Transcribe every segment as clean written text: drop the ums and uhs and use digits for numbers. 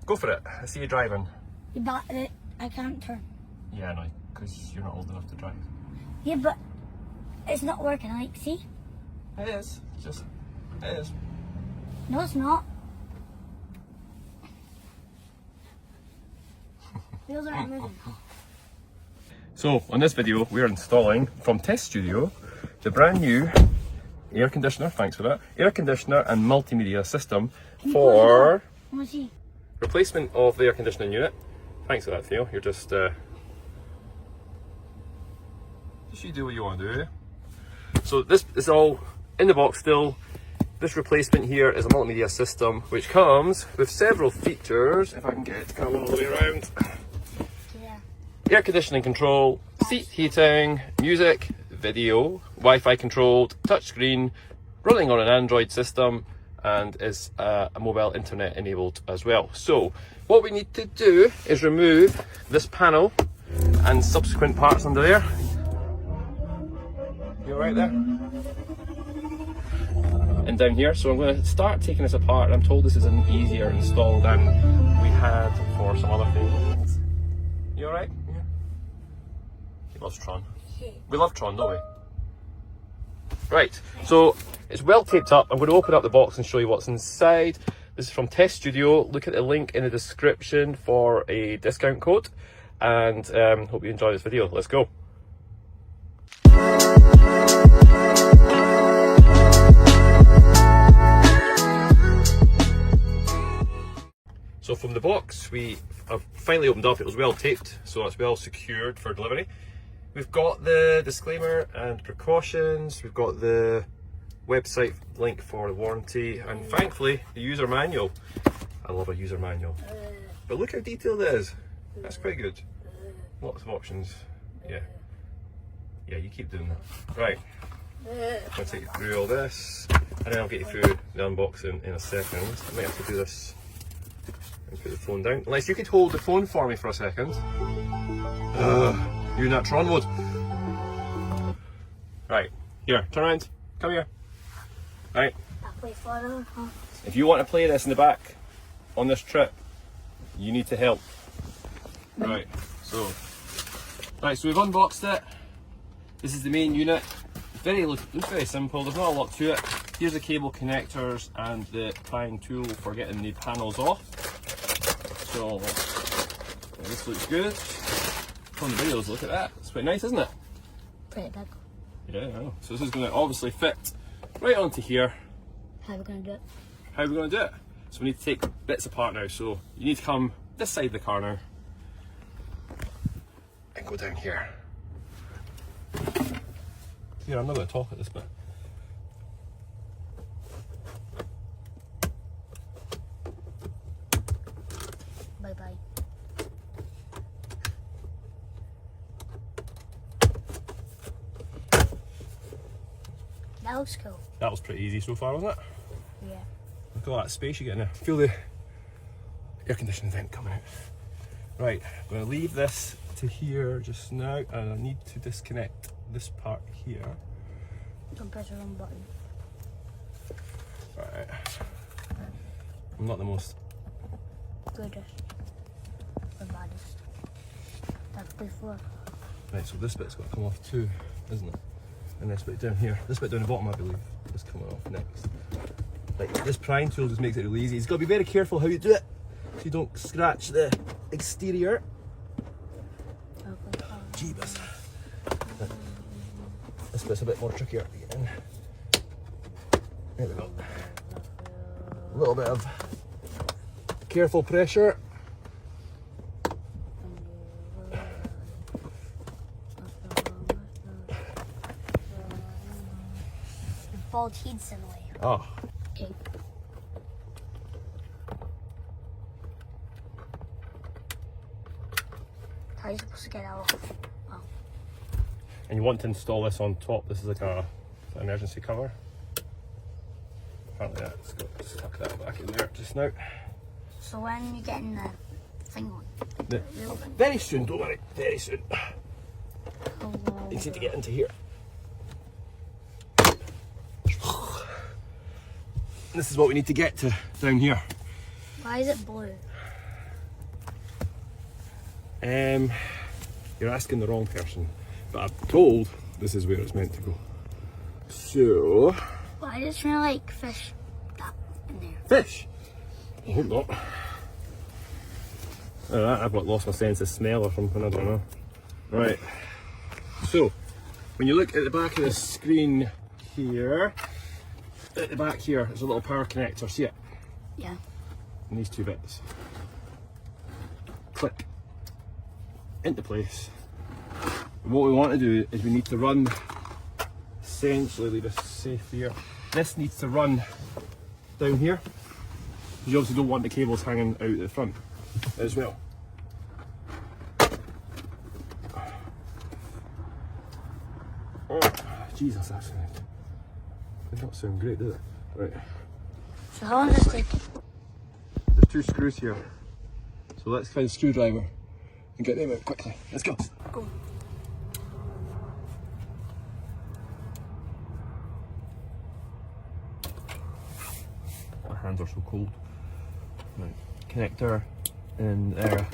Go for it. I see you driving. But I can't turn. Yeah, no, because you're not old enough to drive. Yeah, but it's not working. Like, see? It is. It is. No, it's not. Wheels aren't moving. So, on this video, we're installing from TesStudio the brand new air conditioner, thanks for that, air conditioner and multimedia system for replacement of the air conditioning unit. Thanks for that, Theo. You're just you do what you want to do. So this is all in the box still. This replacement here is a multimedia system which comes with several features. If I can get it to come all the way around. Yeah. Air conditioning control, seat heating, music, video, Wi-Fi controlled, touchscreen, running on an Android system, and is a mobile internet enabled as well. So what we need to do is remove this panel and subsequent parts under there. You alright there? And down here, so I'm going to start taking this apart. I'm told this is an easier install than we had for some other things. You alright? Yeah. He loves Tron. We love Tron, don't we? Right, so it's well taped up. I'm going to open up the box and show you what's inside. This is from TesStudio. Look at the link in the description for a discount code. And hope you enjoy this video. Let's go. So from the box, we have finally opened up. It was well taped, so it's well secured for delivery. We've got the disclaimer and precautions. We've got the website link for the warranty, and thankfully the user manual. I love a user manual. But look how detailed it is. That's quite good. Lots of options. Yeah. Yeah, you keep doing that. Right. I'll take you through all this, and then I'll get you through the unboxing in a second. I might have to do this and put the phone down. Unless you could hold the phone for me for a second. You're in that Tron mode. Right, here, turn around. Come here. Right. If you want to play this in the back on this trip, you need to help. Right, so we've unboxed it. This is the main unit. Looks very simple, there's not a lot to it. Here's the cable connectors and the prying tool for getting the panels off. So this looks good. From the videos, look at that. It's quite nice, isn't it? Pretty big. Yeah, I know. So this is going to obviously fit right onto here. How are we going to do it? How are we going to do it? So we need to take bits apart now. So you need to come this side of the car now and go down here. Here, I'm not going to talk at this bit. Bye-bye. That looks cool. That was pretty easy so far, wasn't it? Yeah. Look at all that space you get in there. Feel the air conditioning vent coming out. Right, I'm going to leave this to here just now, and I need to disconnect this part here. Don't press the wrong button. Right. I'm not the most Goodest. The baddest. That's before. Right, so this bit's got to come off too, isn't it? And this bit down here. This bit down the bottom, I believe, is coming off next. Like, this prying tool just makes it really easy. You've got to be very careful how you do it, so you don't scratch the exterior. Jeebus. This bit's a bit more trickier to get in. There we go. A little bit of careful pressure. Bald heads in the way. Oh. Okay. How are you supposed to get out? Oh. And you want to install this on top. This is like an emergency cover. Apparently, let's go just tuck that back in there just now. So when are you getting the thing on? Very soon, don't worry. Very soon. Oh, You just need to get into here. This is what we need to get to down here. why is it blue? You're asking the wrong person, but I'm told this is where it's meant to go. So... Well, I just smell like fish that in there. Fish? I hope not. I've lost my sense of smell or something, I don't know. Right, so when you look at the back of the screen here, at the back here, there's a little power connector, see it? Yeah. And these two bits. Click into place. And what we want to do is we need to run, essentially leave this safe here. This needs to run down here. You obviously don't want the cables hanging out at the front as well. Oh, Jesus, that's did not sound great, did it? Right. So how long does this take? There's two screws here. So let's find a screwdriver and get them out quickly. Let's go. Go. My hands are so cold. Right. Connector in there.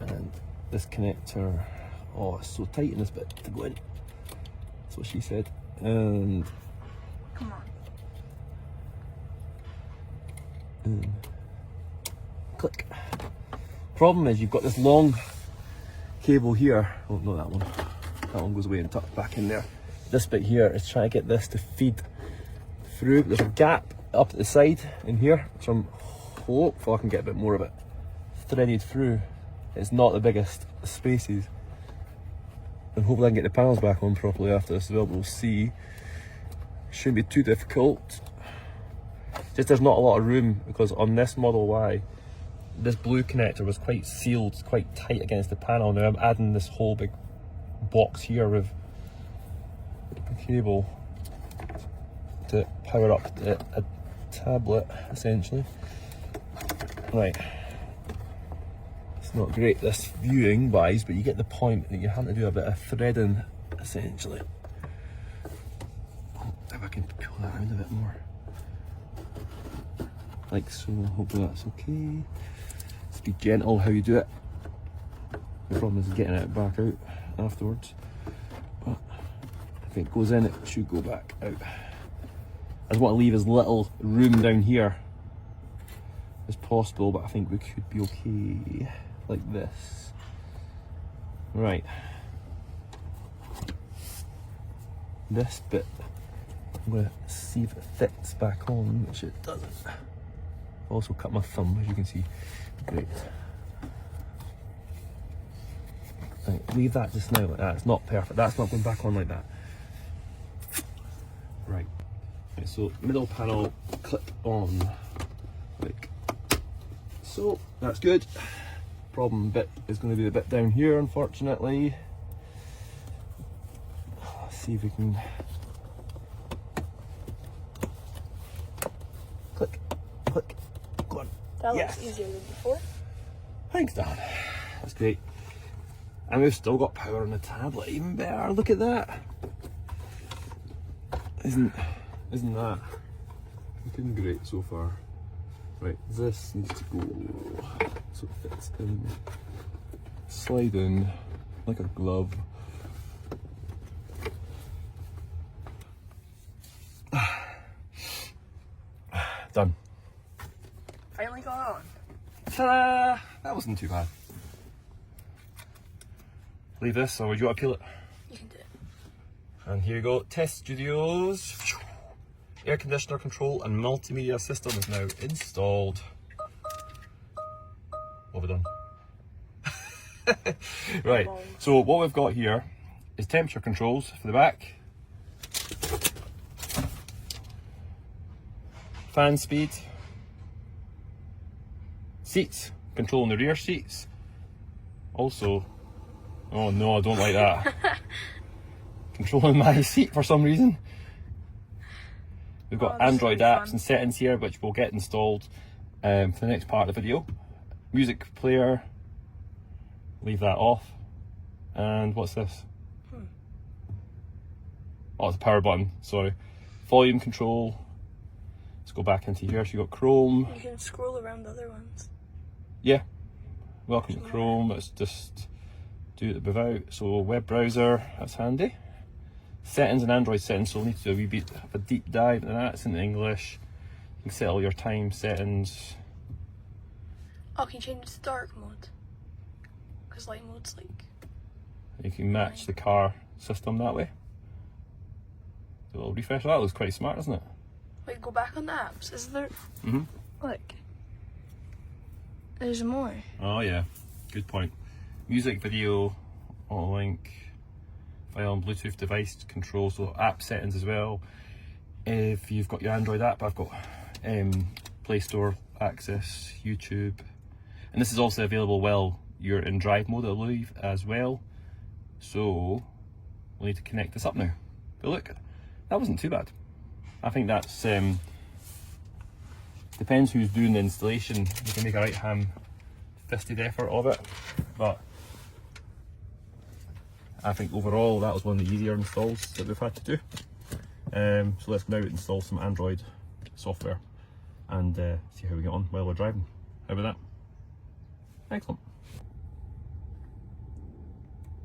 And this connector, oh, it's so tight in this bit to go in. That's what she said. And Come on. click. Problem is you've got this long cable here. Oh, not that one. That one goes away and tucked back in there. This bit here is trying to get this to feed through. There's a gap up at the side in here, which I'm hopeful I can get a bit more of it threaded through. It's not the biggest spaces. And hopefully I can get the panels back on properly after this as well, but we'll see. Shouldn't be too difficult. Just there's not a lot of room because on this Model Y, this blue connector was quite sealed, quite tight against the panel. Now I'm adding this whole big box here with a cable to power up a tablet, essentially. Right. It's not great this viewing wise, but you get the point that you have to do a bit of threading, essentially. If I can pull that around a bit more. Like so, hopefully that's okay. Just be gentle how you do it. The problem is getting it back out afterwards. But if it goes in, it should go back out. I just want to leave as little room down here as possible, but I think we could be okay like this. Right. This bit, I'm going to see if it fits back on, which it doesn't. Also cut my thumb, as you can see. Great. Right, leave that just now like that. It's not perfect. That's not going back on like that. Right. Okay, so middle panel, clip on. Like so. That's good. Problem bit is going to be the bit down here, unfortunately. Let's see if we can click, click, go on. That Yes. looks easier than before. Thanks, Dan. That's great. And we've still got power on the tablet, even better. Look at that. Isn't that looking great so far? Right, this needs to go so it fits in. Slide in like a glove. Done. Finally got on. Ta-da! That wasn't too bad. Leave this, or would you want to peel it? You can do it. And here you go, TesStudio's air conditioner control and multimedia system is now installed. What have we done? Right, so what we've got here is temperature controls for the back, fan speed, seats, controlling the rear seats. Also, oh no, I don't like that. Controlling my seat for some reason. We've got Android apps and settings here, which will get installed for the next part of the video. Music player, leave that off. And what's this? Oh, it's a power button, sorry. Volume control. Let's go back into here. So you've got Chrome. You can scroll around the other ones. Yeah. welcome to Chrome. Let's just do it without. So web browser, that's handy. Settings and Android settings, so we'll need to do a wee bit of a deep dive into that. It's in English. You can set all your time settings. Oh, can you change it to dark mode? Because light mode's like... You can match the car system that way. Do a little refresh. That looks quite smart, doesn't it? Wait, go back on the apps. Is there... Mm-hmm. Look. There's more. Oh yeah, good point. Music, video, auto link, file and Bluetooth device control, so app settings as well. If you've got your Android app, I've got Play Store access, YouTube. And this is also available while you're in drive mode, I believe, as well. So we'll need to connect this up now. But look, that wasn't too bad. I think that's depends who's doing the installation. You can make a right ham-fisted effort of it, but I think overall that was one of the easier installs that we've had to do. So let's now install some Android software and see how we get on while we're driving. How about that? Excellent.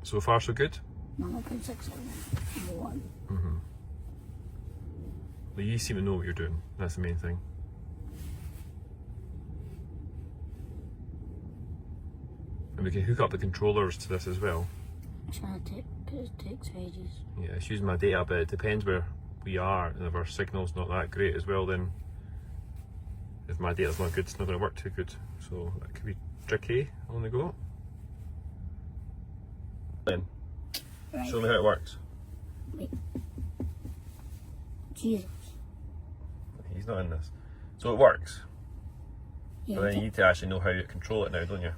So far so good? 1.6 number one. Mm-hmm. Well, you seem to know what you're doing. That's the main thing. And we can hook up the controllers to this as well. I'm trying to take, because it takes ages. Yeah, it's using my data, but it depends where we are, and if our signal's not that great as well, then if my data's not good, it's not going to work too good. So that could be tricky on the go. Then, Right. show me how it works. Wait. Jesus. He's not in this. So it works, Yeah, but then you need to actually know how to control it now, don't you?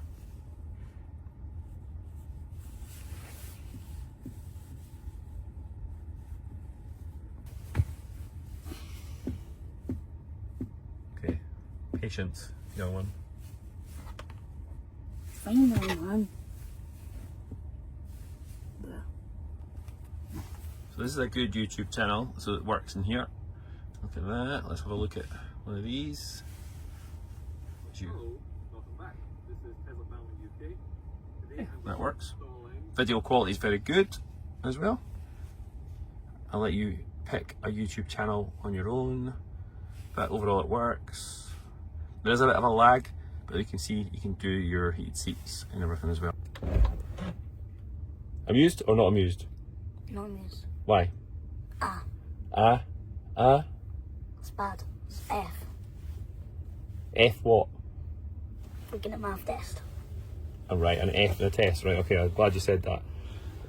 Okay, patience, young one. finally, man. So this is a good YouTube channel, so it works in here. Look at that. Let's have a look at one of these. Hello, welcome back. This is Tesla Family UK. Today I'm That works. installing Video quality is very good as well. I'll let you pick a YouTube channel on your own, but overall it works. There is a bit of a lag, but you can see you can do your heated seats and everything as well. Amused or not amused? No news. Why? Ah, it's bad. It's F. F what? Looking at math test. Oh, right, an F in a test, right, okay, I'm glad you said that.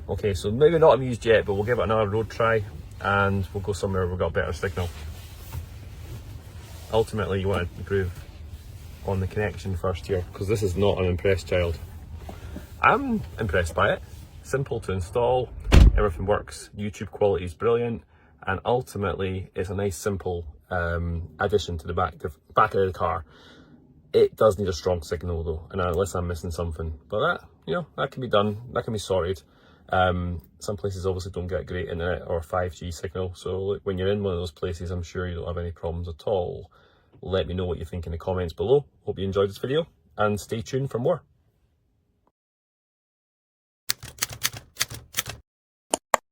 Okay, so maybe not amused yet, but we'll give it another road try and we'll go somewhere where we've got a better signal. Ultimately, you want to improve on the connection first here, because this is not an impressed child. I'm impressed by it. Simple to install, everything works, YouTube quality is brilliant, and ultimately it's a nice simple addition to the back of the car. It does need a strong signal though, and unless I'm missing something, but that, you know, that can be done, that can be sorted. Some places obviously don't get great internet or 5G signal, so when you're in one of those places, I'm sure you don't have any problems at all. Let me know what you think in the comments below. Hope you enjoyed this video, and stay tuned for more.